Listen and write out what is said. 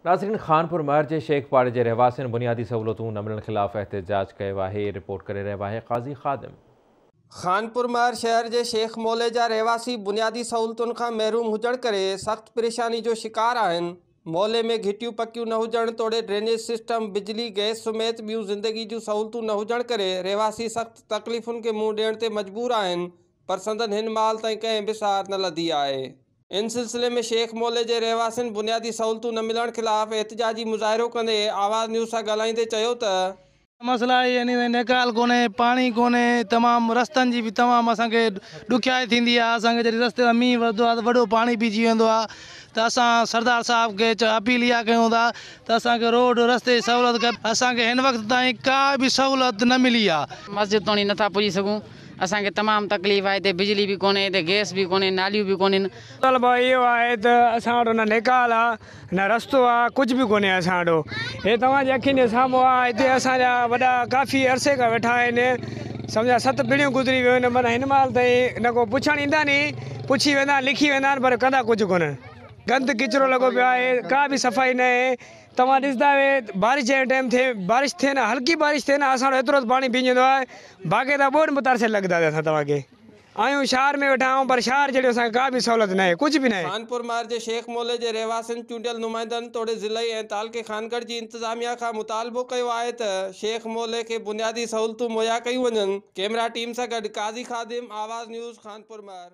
नाज़रीन, खानपुर महर जे शेख पाड़े जे रहवासियुनि बुनियादी सहूलतूं न मिलण ख़िलाफ़ एहतजाज कयो आहे। रिपोर्ट करे रहियो आहे क़ाज़ी ख़ादिम। खानपुर महर शहर के शेख मोहल्ले जा रहवासी बुनियादी सहूलतुन का महरूम हुजण करे सख्त परेशानी जो शिकार आहिनि। मोहल्ले में घिटियूं पक्कियूं न हुजण तोड़े ड्रेनेज सिस्टम, बिजली, गैस समेत ॿियूं ज़िंदगी जूं सहूलतूं न हुजण करे रहवासी सख्त तकलीफ़ुनि के मुंहुं ॾियण ते मजबूर आहिनि, पर संदन हिन माल ताईं कंहिं बि सार न लधी आहे। इन सिलसिले में शेख मोहल्ले के रहवासियुनि बुनियादी सहूलतूं न मिलण ख़िलाफ़ एहतजाजी मुज़ाहिरो कंदे आवाज़ न्यूज़ सां ॻाल्हाईंदे चयो त मसला यानी निकाल कोने, पानी कोने, तमाम रस्तन जी भी तमाम असांखे ॾुखियाई थींदी आहे। असांखे जॾहिं रस्ते में मींहुं वरदो आहे त वॾो पानी पइजी वेंदो आहे, त असां सरदार साहब के अपील इहा कयूं था त असांखे रोड रस्ते जी सहूलियत कयो। असांखे हिन वक़्त ताईं का भी सहूलियत न मिली आहे। मस्जिद ताईं नथा पुॼी सघूं, असांखे तमामु तकलीफ़ आहे। हिते बिजली भी कोन्हे, हिते गैस भी कोन्हे, नालियूं भी कोन्हनि। तलबा इहो आहे त असां वटि न निकाल आहे, न रस्तो आहे, कुझु बि कोन्हे असां वटि। हे तव्हांजे अखियुनि जे साम्हूं आहे। हिते असांजा वॾा काफ़ी अरसे खां वेठा आहिनि, सम्झा 7 पीढ़ियूं गुज़री वियूं आहिनि, माना हिन महिल ताईं न को पुछण ईंदा नी, पुछी वेंदा, लिखी वेंदा आहिनि, पर कंदा कुझु कोन। गंद किचिरो लॻो पियो आहे, का बि सफ़ाई न आहे। तव्हां ॾिसंदा बारिश जे टाइम थिए, बारिश थिए न, हल्की बारिश थिए न, असां वटि एतिरो पाणी पी वेंदो आहे, बाक़ाइदा ॿोॾि मुतासिर लॻंदा असां तव्हांखे। आहियूं शहर में वेठा आहियूं, पर शहर जहिड़ी असांखे का बि सहूलियत न आहे, कुझु बि न आहे। खानपुर महर जे शेख मोहल्ले जे रहवासियुनि चूंडियल नुमाइंदनि तोड़े ज़िलई ऐं तालके खानगढ़ जी इंतज़ामिया खां मुतालबो कयो आहे त शेख मोहल्ले खे बुनियादी सहूलतूं मुहैया कयूं वञनि। कैमरा टीम सां गॾु क़ाज़ी ख़ादिम, आवाज़ न्यूज़, खानपुर महर।